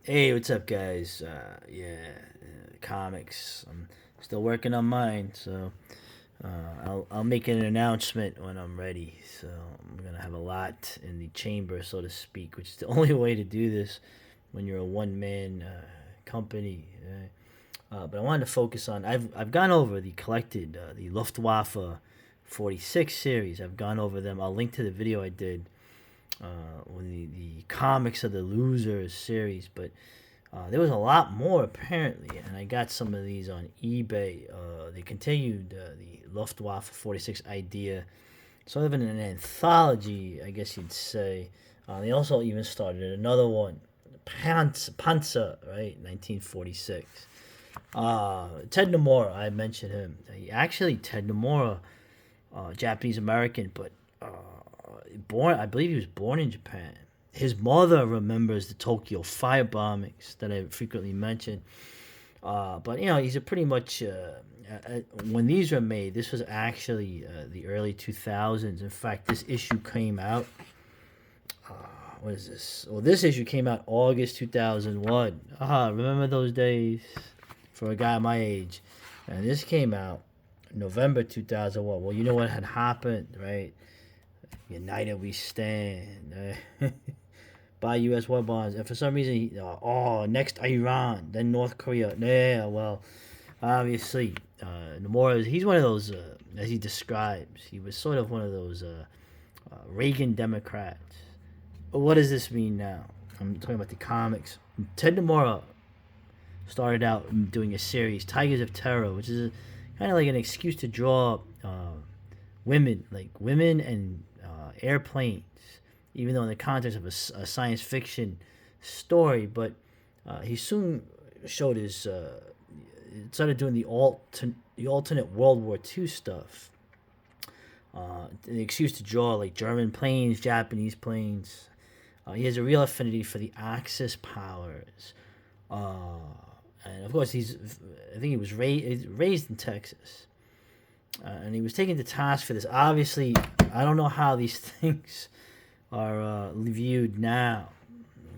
Hey, what's up, guys? Comics. I'm still working on mine, so I'll make an announcement when I'm ready. So I'm gonna have a lot in the chamber, so to speak, which is the only way to do this when you're a one man company. But I wanted to focus on. I've gone over the collected the Luftwaffe 46 series. I've gone over them. I'll link to the video I did when the comics of the losers series, but there was a lot more apparently, and I got some of these on eBay. They continued the Luftwaffe 46 idea, sort of in an anthology, I guess you'd say. They also even started another one, Panzer, right, 1946. Ted Nomura, I mentioned him. Ted Nomura, Japanese American, but I believe he was born in Japan. His mother remembers the Tokyo fire bombings that I frequently mention. But he's a pretty much when these were made. This was actually the early 2000s. In fact, this issue came out. What is this? Well, this issue came out August 2001. Remember those days for a guy my age. And this came out November 2001. Well, you know what had happened, right? United we stand. Buy U.S. war bonds, and for some reason, next Iran, then North Korea. Yeah, well, obviously, Nomura, he's one of those, as he describes, he was sort of one of those Reagan Democrats. But what does this mean now? I'm talking about the comics. Ted Nomura started out doing a series, Tigers of Terror, which is kind of like an excuse to draw women and airplanes, even though in the context of a science fiction story. But he soon showed his started doing the alternate World War II stuff. The excuse to draw like German planes, Japanese planes. He has a real affinity for the Axis powers. Uh, and of course, I think he was raised in Texas. And he was taken to task for this. Obviously, I don't know how these things are viewed now.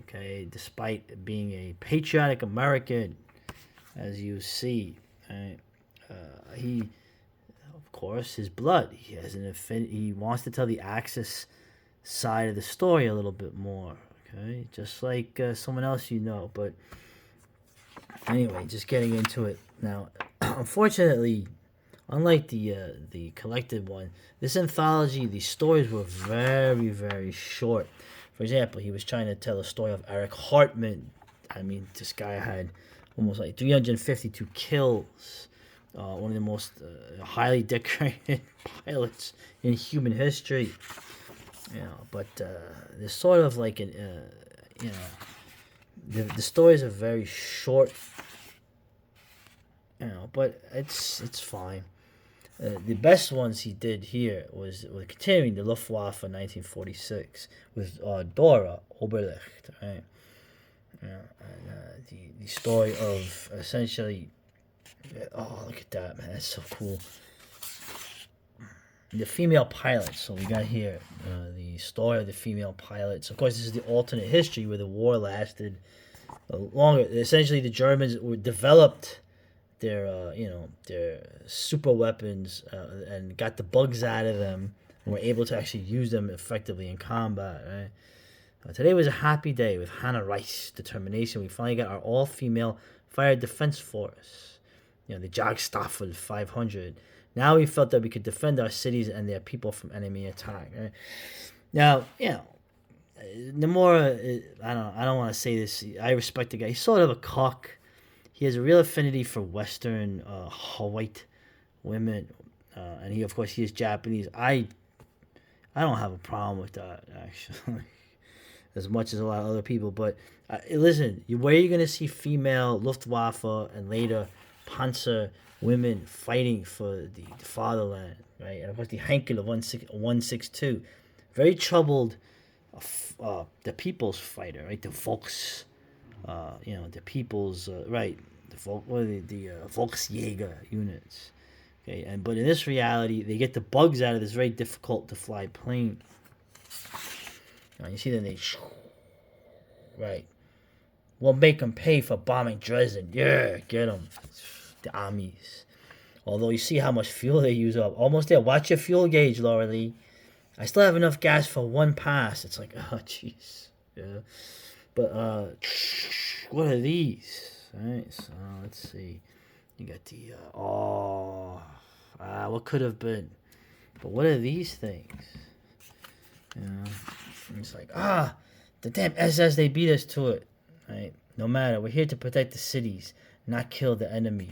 Okay, despite being a patriotic American, as you see, right? He, of course, his blood. He has an affinity. He wants to tell the Axis side of the story a little bit more. Okay, just like someone else you know. But anyway, just getting into it now. Unfortunately, unlike the collected one, this anthology, the stories were very, very short. For example, he was trying to tell a story of Eric Hartman. I mean, this guy had almost like 352 kills. One of the most highly decorated pilots in human history. But there's sort of like an, the stories are very short. But it's fine. The best ones he did here was continuing the Luftwaffe in 1946 with Dora Oberlicht, right? The story of essentially, oh, look at that, man, that's so cool. The female pilots. So we got here the story of the female pilots. Of course, this is the alternate history where the war lasted longer. Essentially, the Germans were developed their super weapons and got the bugs out of them and were able to actually use them effectively in combat. Right? Today was a happy day with Hannah Rice's determination. We finally got our all-female fire defense force. The Jagdstaffel 500. Now we felt that we could defend our cities and their people from enemy attack. Right? Now, Nomura, I don't want to say this. I respect the guy. He's sort of a cock. He has a real affinity for Western white women, and of course, he is Japanese. I don't have a problem with that actually, as much as a lot of other people. But listen, where are you gonna see female Luftwaffe and later Panzer women fighting for the fatherland, right? And of course, the Heinkel of 162, very troubled, the people's fighter, right? The Volks the people's right, the Volksjäger units. Okay, but in this reality, they get the bugs out of this very difficult to fly plane. You see, then they right. We'll make them pay for bombing Dresden. Yeah, get them. The armies. Although you see how much fuel they use up. Almost there. Watch your fuel gauge, Laura Lee. I still have enough gas for one pass. It's like, oh, jeez. Yeah. But, what are these? All right, so let's see. You got the, what could have been? But what are these things? It's like, the damn SS, they beat us to it. Right? No matter, we're here to protect the cities, not kill the enemy.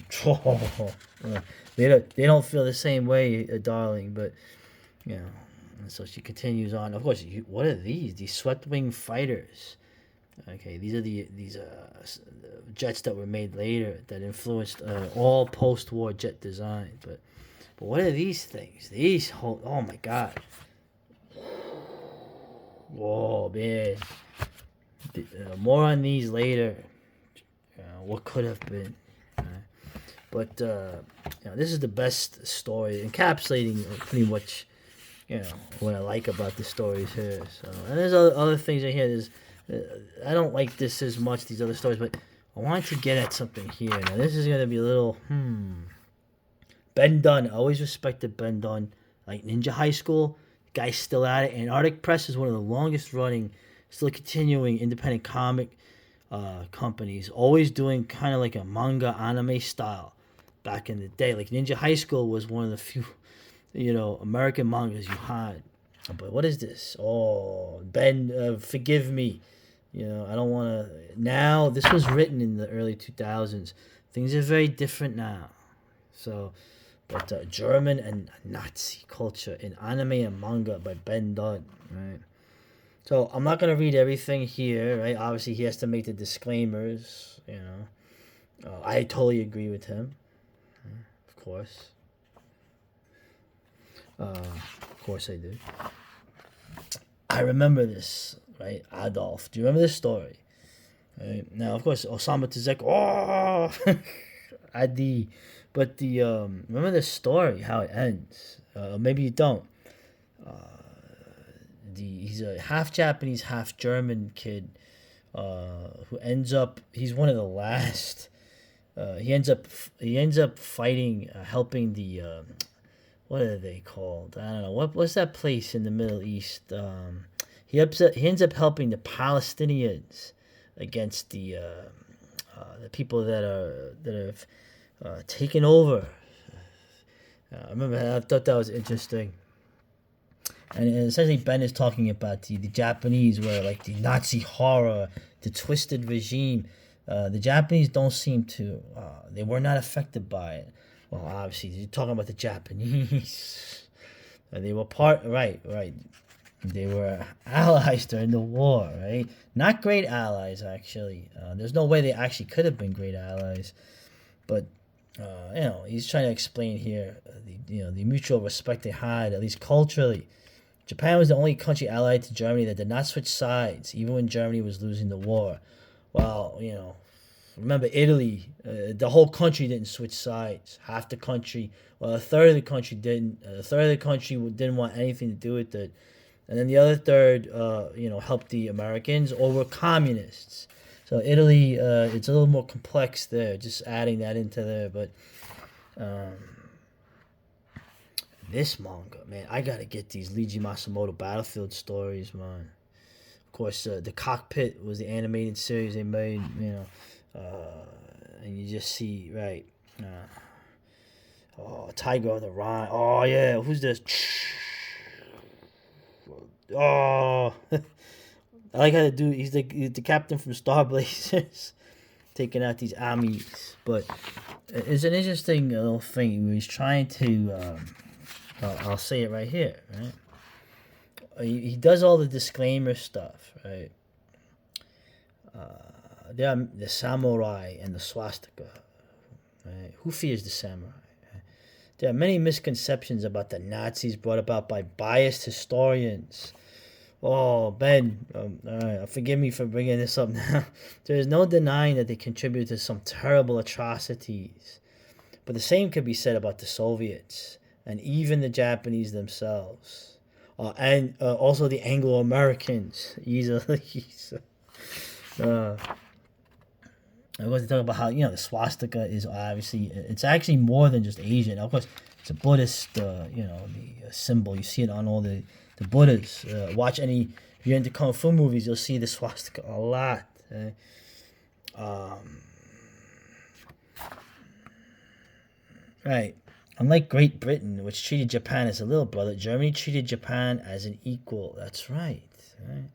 They don't feel the same way, darling, but, you know. And so she continues on. Of course, what are these? These swept-wing fighters. Okay, these are these jets that were made later that influenced all post-war jet design. But what are these things? Oh my God. Whoa, man. More on these later. What could have been. But this is the best story, encapsulating pretty much, what I like about the stories here. So, and there's other things in here. I don't like this as much, these other stories, but I wanted to get at something here. Now, this is going to be a little, Ben Dunn. I always respected Ben Dunn. Like Ninja High School, the guy's still at it. Antarctic Press is one of the longest running, still continuing independent comic companies. Always doing kind of like a manga anime style back in the day. Like Ninja High School was one of the few, American mangas you had. But what is this? Oh, Ben, forgive me. I don't want to... Now, this was written in the early 2000s. Things are very different now. So, but German and Nazi culture in anime and manga by Ben Dunn, right? So, I'm not going to read everything here, right? Obviously, he has to make the disclaimers, I totally agree with him, of course. Of course I do. I remember this, right? Adolf. Do you remember this story? Right? Now, of course, Osama Tazek. Oh, Adi. But remember the story, how it ends. Maybe you don't. He's a half Japanese, half German kid who ends up. He's one of the last. He ends up fighting, helping the. What are they called? I don't know. What's that place in the Middle East? He ends up helping the Palestinians against the people that have taken over. I thought that was interesting. And essentially, Ben is talking about the Japanese, where like the Nazi horror, the twisted regime. The Japanese don't seem to. They were not affected by it. Well, obviously, you're talking about the Japanese. They were right. They were allies during the war, right? Not great allies, actually. There's no way they actually could have been great allies. But, he's trying to explain here, the mutual respect they had, at least culturally. Japan was the only country allied to Germany that did not switch sides, even when Germany was losing the war. Well, remember Italy, the whole country didn't switch sides. Half the country, a third of the country didn't. A third of the country didn't want anything to do with it. And then the other third, helped the Americans or were communists. So Italy, it's a little more complex there, just adding that into there. But this manga, man, I got to get these Leiji Matsumoto Battlefield stories, man. Of course, the Cockpit was the animated series they made, and you just see, right, Tiger of the Rhine. Oh, yeah, who's this? Oh, I like how the dude, he's the captain from Star Blazers, taking out these armies. But it's an interesting little thing. He's trying to, I'll say it right here, right? He does all the disclaimer stuff, right? There are the samurai and the swastika. Right? Who fears the samurai? There are many misconceptions about the Nazis brought about by biased historians. Oh, Ben, all right, forgive me for bringing this up now. There is no denying that they contributed to some terrible atrocities. But the same could be said about the Soviets and even the Japanese themselves. And also the Anglo-Americans. Of course, they talk about how the swastika is obviously it's actually more than just Asian. Of course, it's a Buddhist the symbol. You see it on all the Buddhas. Watch any if you're into kung fu movies, you'll see the swastika a lot. Um, right. Unlike Great Britain, which treated Japan as a little brother, Germany treated Japan as an equal. That's right. Right.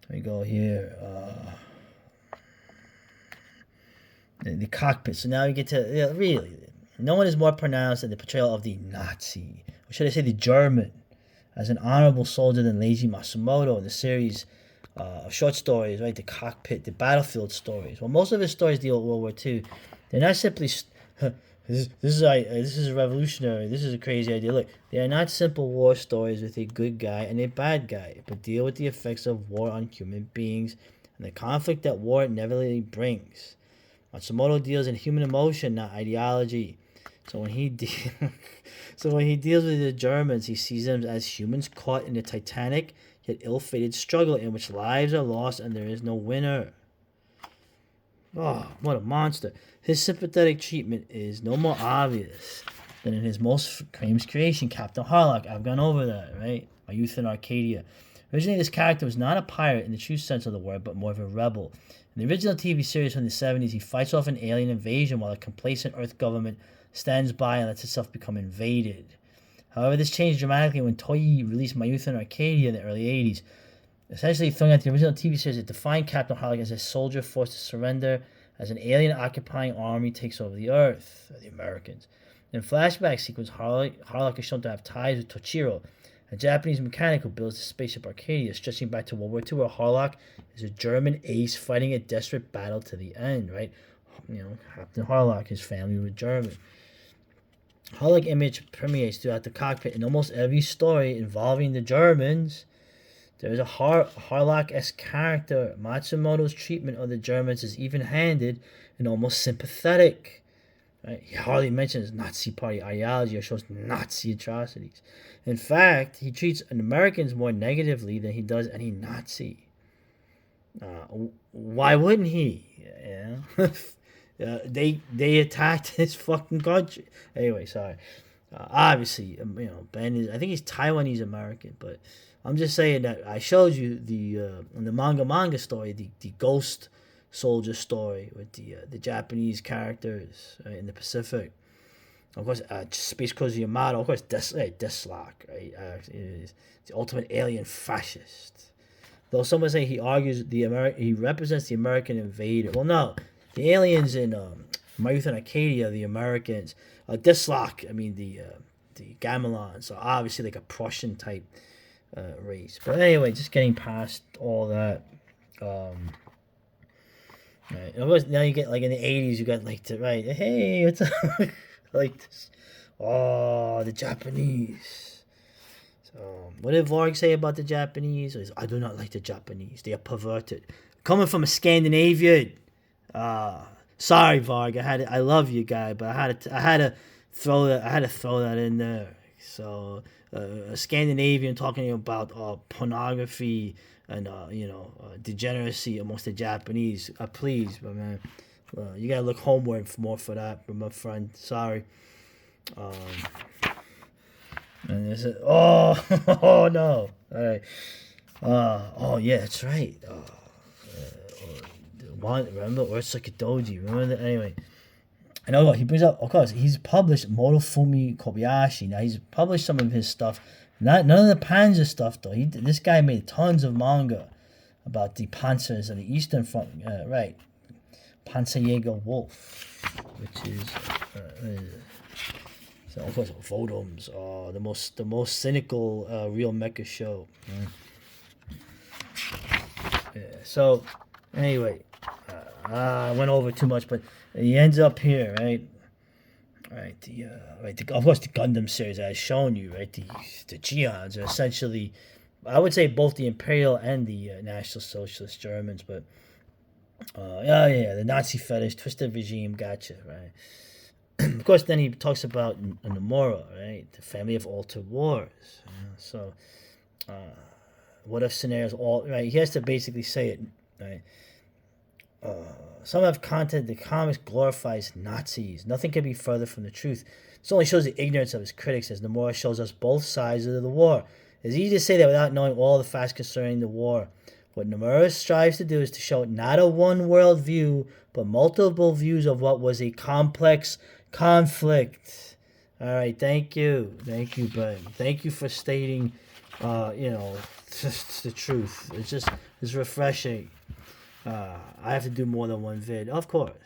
Let me go here. The cockpit. So now you get to really. No one is more pronounced than the portrayal of the Nazi, or should I say the German, as an honorable soldier than Leiji Matsumoto in the series of short stories, right? The cockpit, the battlefield stories. Well, most of his stories deal with World War II. They're not simply this is revolutionary. This is a crazy idea. Look, they are not simple war stories with a good guy and a bad guy, but deal with the effects of war on human beings and the conflict that war inevitably brings. Matsumoto deals in human emotion, not ideology. So when he deals with the Germans, he sees them as humans caught in a titanic yet ill-fated struggle in which lives are lost and there is no winner. Oh, what a monster. His sympathetic treatment is no more obvious than in his most famous creation, Captain Harlock. I've gone over that, right? My Youth in Arcadia. Originally, this character was not a pirate in the true sense of the word, but more of a rebel. In the original TV series from the 70s, he fights off an alien invasion while a complacent Earth government stands by and lets itself become invaded. However, this changed dramatically when Toei released My Youth in Arcadia in the early 80s. Essentially throwing out the original TV series, it defined Captain Harlock as a soldier forced to surrender as an alien occupying army takes over the Earth, the Americans. In flashback sequence, Harlock is shown to have ties with Tochiro, a Japanese mechanic who builds the spaceship Arcadia, stretching back to World War II, where Harlock is a German ace fighting a desperate battle to the end, right? Captain Harlock, his family were German. Harlock image permeates throughout the cockpit in almost every story involving the Germans. There is a Harlock-esque character. Matsumoto's treatment of the Germans is even-handed and almost sympathetic. Right? He hardly mentions Nazi party ideology or shows Nazi atrocities. In fact, he treats Americans more negatively than he does any Nazi. Why wouldn't he? They attacked his fucking country. Anyway, sorry. Obviously, Ben is. I think he's Taiwanese American, but I'm just saying that I showed you the manga story, the ghost soldier story with the Japanese characters in the Pacific. Of course, Space Cruiser Yamato. Of course, Deathlock, right? Is the ultimate alien fascist. Though some would say he argues he represents the American invader. Well, no, the aliens in My Youth in Arcadia, the Americans. Deathlock, I mean the Gamelons are obviously like a Prussian type race. But anyway, just getting past all that. Right. Of course, now you get like in the 80s, you got like hey, what's up? Like this. Oh, the Japanese. So, what did Varg say about the Japanese? I do not like the Japanese. They are perverted. Coming from a Scandinavian. Sorry, Varg. I love you, guy, but I had to throw that in there. So, a Scandinavian talking about pornography and degeneracy amongst the Japanese. Please, my man. You gotta look homeward more for that, my friend. Sorry. And there's oh no. All right. Yeah, that's right. Remember Ursuki Doji? Remember that? Anyway. I know he brings up, of course, he's published Morifumi Kobayashi. Now, he's published some of his stuff. None of the Panzer stuff, though. This guy made tons of manga about the Panzers of the Eastern Front. Right. Panzerjäger Wolf, which is... so, of course, Vodoms, the most cynical real mecha show. Yeah, so, anyway... I went over too much, but he ends up here, right? Right, of course, the Gundam series I've shown you, right? The Geons are essentially, I would say, both the Imperial and the National Socialist Germans, but the Nazi fetish, twisted regime, gotcha, right? Of course, then he talks about Nomura, right? The family of altered wars. So, what if scenarios right? He has to basically say it. right. Some have content the comics glorifies Nazis. Nothing can be further from the truth. This only shows the ignorance of his critics, as Nomura shows us both sides of the war. It's easy to say that without knowing all the facts concerning the war. What Nomura strives to do is to show not a one world view, but multiple views of what was a complex conflict. All right, thank you, Ben. Thank you for stating, just the truth. It's refreshing. I have to do more than one vid, of course.